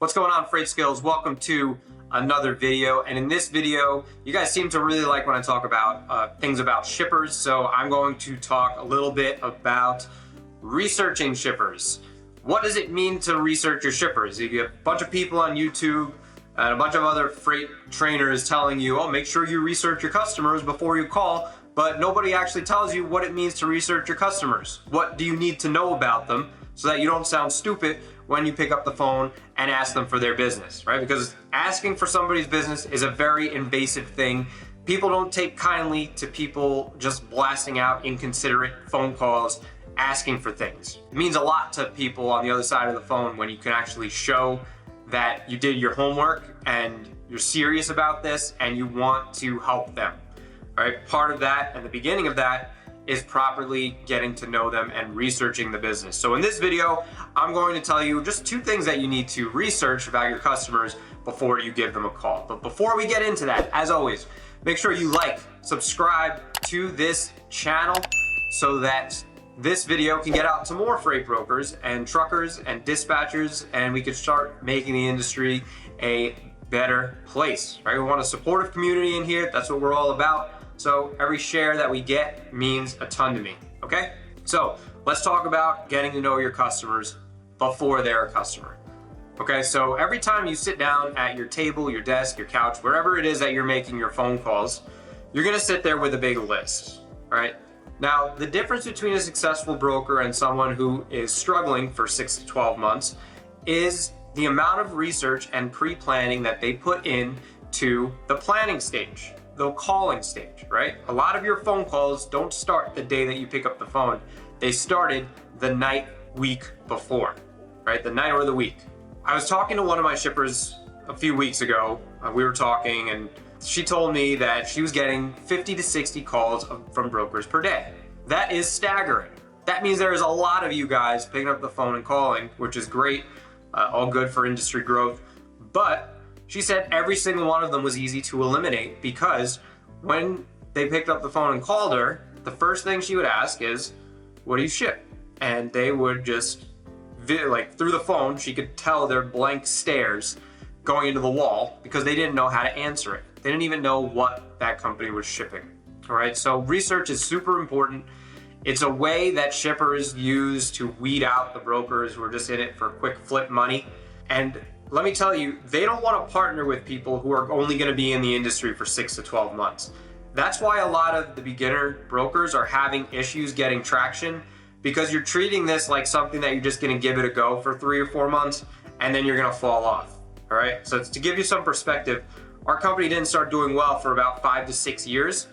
What's going on, Freight Skills? Welcome to another video. And in this video, you guys seem to really like when I talk about things about shippers. So I'm going to talk a little bit about researching shippers. What does it mean to research your shippers? You get a bunch of people on YouTube and a bunch of other freight trainers telling you, oh, make sure you research your customers before you call, but nobody actually tells you what it means to research your customers. What do you need to know about them so that you don't sound stupid when you pick up the phone and ask them for their business, right? Because asking for somebody's business is a very invasive thing. People don't take kindly to people just blasting out inconsiderate phone calls asking for things. It means a lot to people on the other side of the phone when you can actually show that you did your homework and you're serious about this and you want to help them, right? Part of that and the beginning of that is properly getting to know them and researching the business. So in this video, I'm going to tell you just 2 things that you need to research about your customers before you give them a call. But before we get into that, as always, make sure you like, subscribe to this channel so that this video can get out to more freight brokers and truckers and dispatchers, and we can start making the industry a better place, right? We want a supportive community in here. That's what we're all about. So every share that we get means a ton to me, okay? So let's talk about getting to know your customers before they're a customer. Okay, so every time you sit down at your table, your desk, your couch, wherever it is that you're making your phone calls, you're gonna sit there with a big list, right? Now, the difference between a successful broker and someone who is struggling for 6 to 12 months is the amount of research and pre-planning that they put in to the planning stage, the calling stage, right? A lot of your phone calls don't start the day that you pick up the phone. They started the night, week before, right? The night or the week. I was talking to one of my shippers a few weeks ago. We were talking and she told me that she was getting 50 to 60 calls from brokers per day. That is staggering. That means there is a lot of you guys picking up the phone and calling, which is great, all good for industry growth. But she said every single one of them was easy to eliminate because when they picked up the phone and called her, the first thing she would ask is, what do you ship? And they would just, like through the phone, she could tell their blank stares going into the wall because they didn't know how to answer it. They didn't even know what that company was shipping. All right, so research is super important. It's a way that shippers use to weed out the brokers who are just in it for quick flip money. And let me tell you, they don't want to partner with people who are only going to be in the industry for 6 to 12 months. That's why a lot of the beginner brokers are having issues getting traction, because you're treating this like something that you're just going to give it a go for 3 or 4 months and then you're going to fall off. All right, so to give you some perspective, our company didn't start doing well for about 5 to 6 years,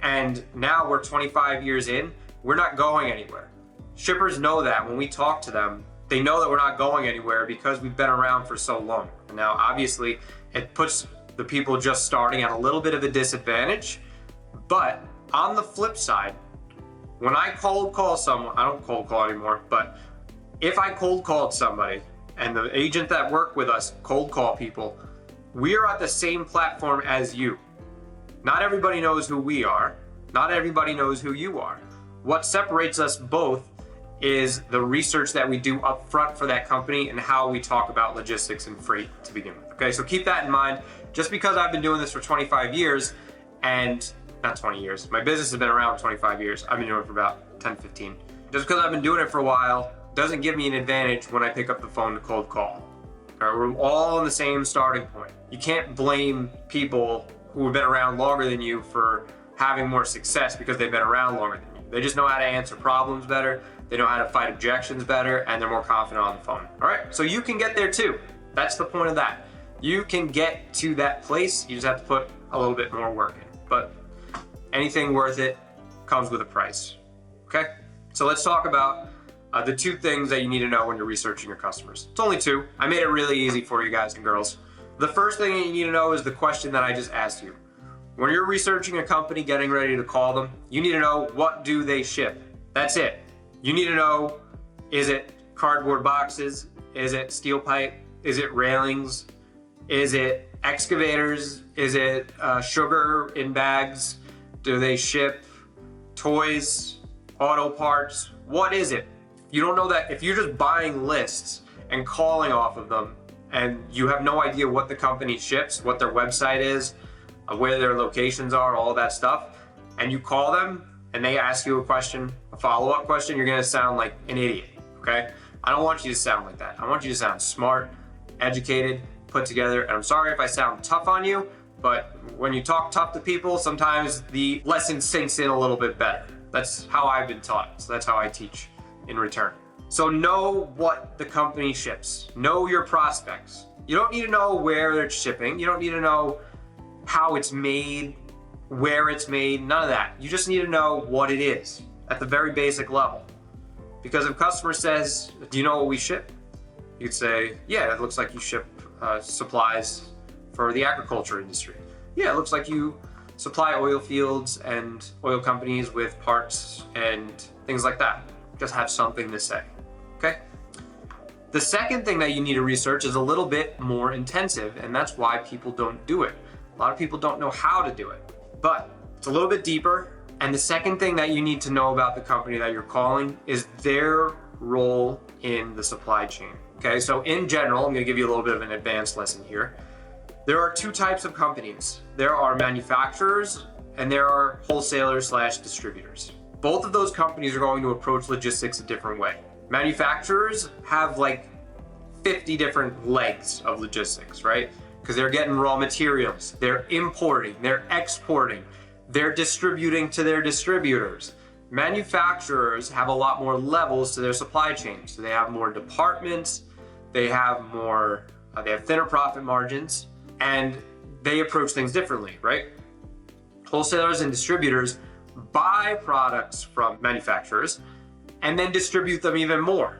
and now we're 25 years in. We're not going anywhere. Shippers know that when we talk to them, they know that we're not going anywhere because we've been around for so long. And now, obviously, it puts the people just starting at a little bit of a disadvantage. But on the flip side, when I cold call someone, I don't cold call anymore, but if I cold called somebody and the agent that worked with us cold call people, we are at the same platform as you. Not everybody knows who we are. Not everybody knows who you are. What separates us both is the research that we do up front for that company and how we talk about logistics and freight to begin with. Okay, so keep that in mind. Just because I've been doing this for 25 years, and not 20 years, my business has been around 25 years. I've been doing it for about 10, 15. Just because I've been doing it for a while doesn't give me an advantage when I pick up the phone to cold call. All right, we're all on the same starting point. You can't blame people who have been around longer than you for having more success because they've been around longer than you. They just know how to answer problems better, they know how to fight objections better, and they're more confident on the phone. All right, so you can get there too. That's the point of that. You can get to that place, you just have to put a little bit more work in. But anything worth it comes with a price, okay? So let's talk about the 2 things that you need to know when you're researching your customers. It's only 2. I made it really easy for you guys and girls. The first thing that you need to know is the question that I just asked you. When you're researching a company, getting ready to call them, you need to know, what do they ship? That's it. You need to know, is it cardboard boxes? Is it steel pipe? Is it railings? Is it excavators? Is it sugar in bags? Do they ship toys, auto parts? What is it? You don't know that. If you're just buying lists and calling off of them, and you have no idea what the company ships, what their website is, where their locations are, all that stuff, and you call them and they ask you a question, a follow-up question, you're gonna sound like an idiot, okay? I don't want you to sound like that. I want you to sound smart, educated, put together, and I'm sorry if I sound tough on you, but when you talk tough to people, sometimes the lesson sinks in a little bit better. That's how I've been taught, so that's how I teach in return. So know what the company ships. Know your prospects. You don't need to know where it's shipping. You don't need to know how it's made, where it's made, none of that. You just need to know what it is at the very basic level. Because if a customer says, do you know what we ship? You could say, yeah, it looks like you ship supplies for the agriculture industry. Yeah, it looks like you supply oil fields and oil companies with parts and things like that. Just have something to say, okay? The second thing that you need to research is a little bit more intensive, and that's why people don't do it. A lot of people don't know how to do it, but it's a little bit deeper. And the second thing that you need to know about the company that you're calling is their role in the supply chain, okay? So in general, I'm gonna give you a little bit of an advanced lesson here. There are two types of companies. There are manufacturers and there are wholesalers / distributors. Both of those companies are going to approach logistics a different way. Manufacturers have like 50 different legs of logistics, right? Because they're getting raw materials, they're importing, they're exporting, they're distributing to their distributors. Manufacturers have a lot more levels to their supply chain. So they have more departments, they have thinner profit margins, and they approach things differently, right? Wholesalers and distributors buy products from manufacturers and then distribute them even more,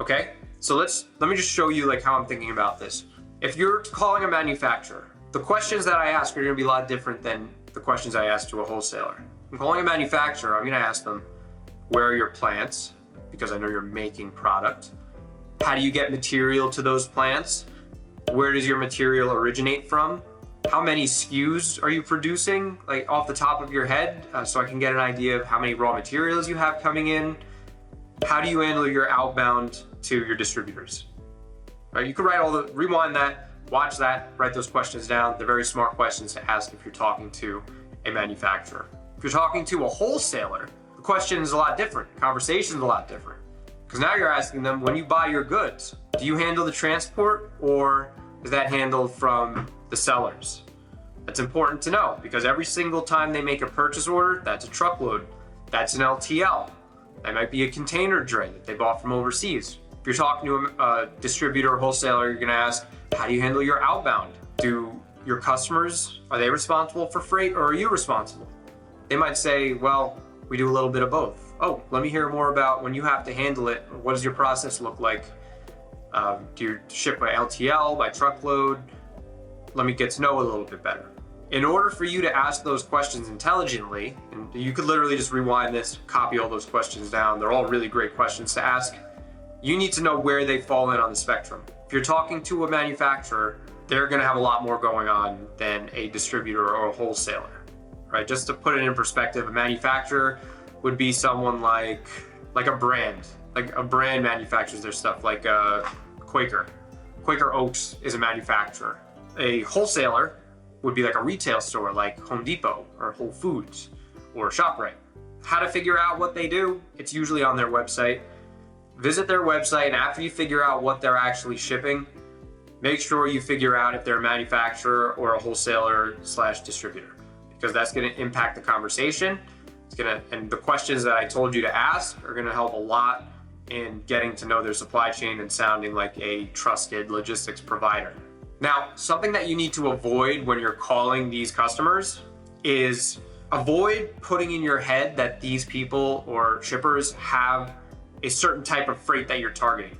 okay? So let me just show you like how I'm thinking about this. If you're calling a manufacturer, the questions that I ask are gonna be a lot different than the questions I ask to a wholesaler. I'm calling a manufacturer, I'm gonna ask them, where are your plants? Because I know you're making product. How do you get material to those plants? Where does your material originate from? How many SKUs are you producing, like off the top of your head, so I can get an idea of how many raw materials you have coming in? How do you handle your outbound to your distributors? Right, you could rewind that, watch that, write those questions down. They're very smart questions to ask if you're talking to a manufacturer. If you're talking to a wholesaler, the question is a lot different. The conversation is a lot different. Because now you're asking them, when you buy your goods, do you handle the transport or is that handled from the sellers? That's important to know because every single time they make a purchase order, that's a truckload, that's an LTL. That might be a container dray that they bought from overseas. If you're talking to a distributor or wholesaler, you're gonna ask, how do you handle your outbound? Do your customers, are they responsible for freight or are you responsible? They might say, well, we do a little bit of both. Oh, let me hear more about when you have to handle it. What does your process look like? Do you ship by LTL, by truckload? Let me get to know a little bit better. In order for you to ask those questions intelligently, and you could literally just rewind this, copy all those questions down. They're all really great questions to ask. You need to know where they fall in on the spectrum. If you're talking to a manufacturer, they're gonna have a lot more going on than a distributor or a wholesaler, right? Just to put it in perspective, a manufacturer would be someone like a brand. Like a brand manufactures their stuff, like Quaker. Quaker Oats is a manufacturer. A wholesaler would be like a retail store like Home Depot or Whole Foods or ShopRite. How to figure out what they do? It's usually on their website. Visit their website, and after you figure out what they're actually shipping, make sure you figure out if they're a manufacturer or a wholesaler / distributor, because that's gonna impact the conversation. And the questions that I told you to ask are gonna help a lot in getting to know their supply chain and sounding like a trusted logistics provider. Now, something that you need to avoid when you're calling these customers is avoid putting in your head that these people or shippers have a certain type of freight that you're targeting.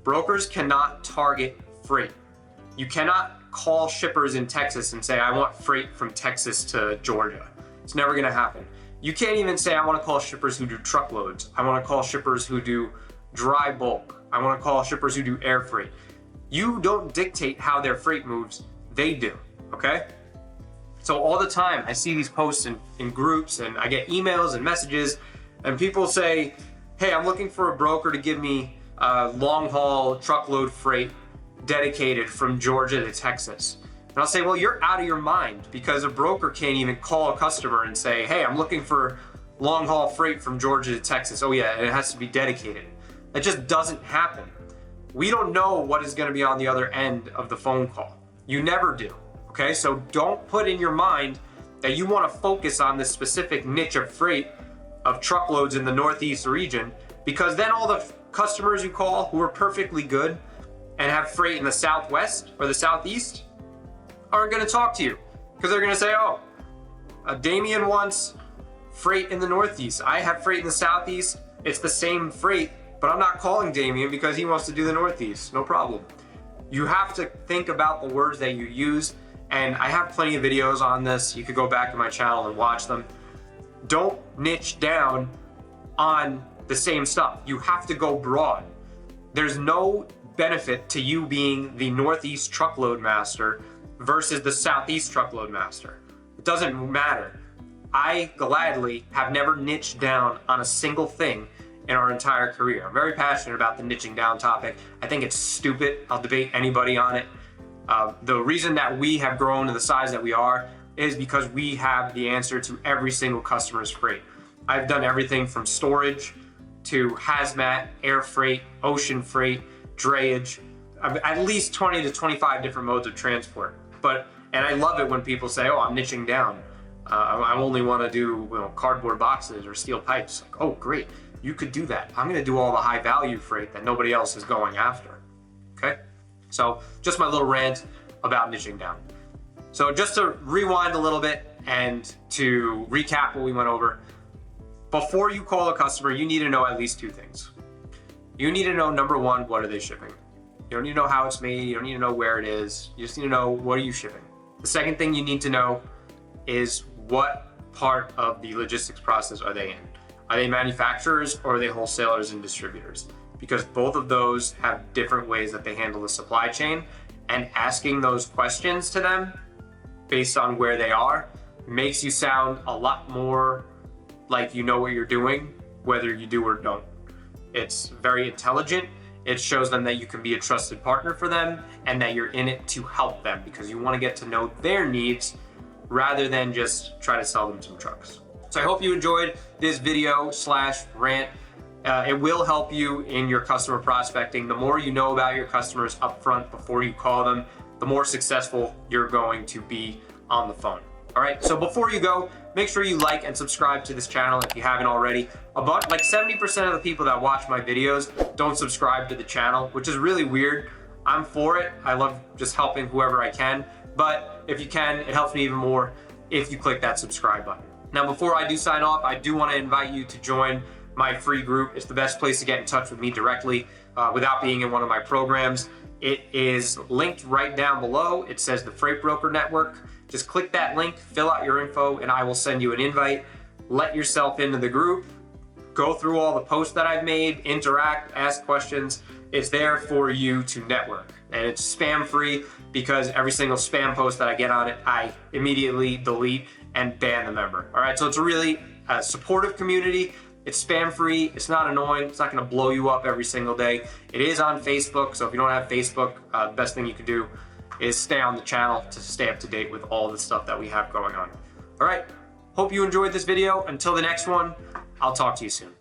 Brokers cannot target freight. You cannot call shippers in Texas and say, I want freight from Texas to Georgia. It's never gonna happen. You can't even say, I wanna call shippers who do truckloads. I wanna call shippers who do dry bulk. I wanna call shippers who do air freight. You don't dictate how their freight moves, they do, okay? So all the time, I see these posts in groups and I get emails and messages and people say, hey, I'm looking for a broker to give me long haul truckload freight dedicated from Georgia to Texas. And I'll say, well, you're out of your mind, because a broker can't even call a customer and say, hey, I'm looking for long haul freight from Georgia to Texas. Oh yeah, it has to be dedicated. That just doesn't happen. We don't know what is going to be on the other end of the phone call. You never do. Okay, so don't put in your mind that you want to focus on this specific niche of freight of truckloads in the Northeast region, because then all the customers you call who are perfectly good and have freight in the Southwest or the Southeast aren't going to talk to you, because they're going to say, oh, Damien wants freight in the Northeast. I have freight in the Southeast. It's the same freight, but I'm not calling Damien because he wants to do the Northeast. No problem. You have to think about the words that you use, and I have plenty of videos on this. You could go back to my channel and watch them. Don't niche down on the same stuff. You have to go broad. There's no benefit to you being the Northeast truckload master versus the Southeast truckload master. It doesn't matter. I gladly have never niched down on a single thing in our entire career. I'm very passionate about the niching down topic. I think it's stupid. I'll debate anybody on it. The reason that we have grown to the size that we are is because we have the answer to every single customer's freight. I've done everything from storage to hazmat, air freight, ocean freight, drayage, at least 20 to 25 different modes of transport. And I love it when people say, oh, I'm niching down. I only want to do cardboard boxes or steel pipes. Like, oh, great. You could do that. I'm going to do all the high value freight that nobody else is going after. Okay? So just my little rant about niching down. So just to rewind a little bit and to recap what we went over, before you call a customer, you need to know at least two things. You need to know, number one, what are they shipping? You don't need to know how it's made. You don't need to know where it is. You just need to know, what are you shipping? The second thing you need to know is, what part of the logistics process are they in? Are they manufacturers or are they wholesalers and distributors? Because both of those have different ways that they handle the supply chain, and asking those questions to them based on where they are makes you sound a lot more like you know what you're doing, whether you do or don't. It's very intelligent. It shows them that you can be a trusted partner for them and that you're in it to help them, because you want to get to know their needs rather than just try to sell them some trucks. So I hope you enjoyed this video / rant. It will help you in your customer prospecting. The more you know about your customers upfront before you call them, the more successful you're going to be on the phone. All right, so before you go, make sure you like and subscribe to this channel if you haven't already. About like 70% of the people that watch my videos don't subscribe to the channel, which is really weird. I'm for it. I love just helping whoever I can. But if you can, it helps me even more if you click that subscribe button. Now, before I do sign off, I do want to invite you to join my free group. It's the best place to get in touch with me directly without being in one of my programs. It is linked right down below. It says the Freight Broker Network. Just click that link, fill out your info, and I will send you an invite. Let yourself into the group. Go through all the posts that I've made, interact, ask questions. It's there for you to network. And it's spam free, because every single spam post that I get on it, I immediately delete and ban the member. All right, so it's a really supportive community. It's spam free, it's not annoying, it's not gonna blow you up every single day. It is on Facebook, so if you don't have Facebook, the best thing you can do is stay on the channel to stay up to date with all the stuff that we have going on. All right, hope you enjoyed this video. Until the next one, I'll talk to you soon.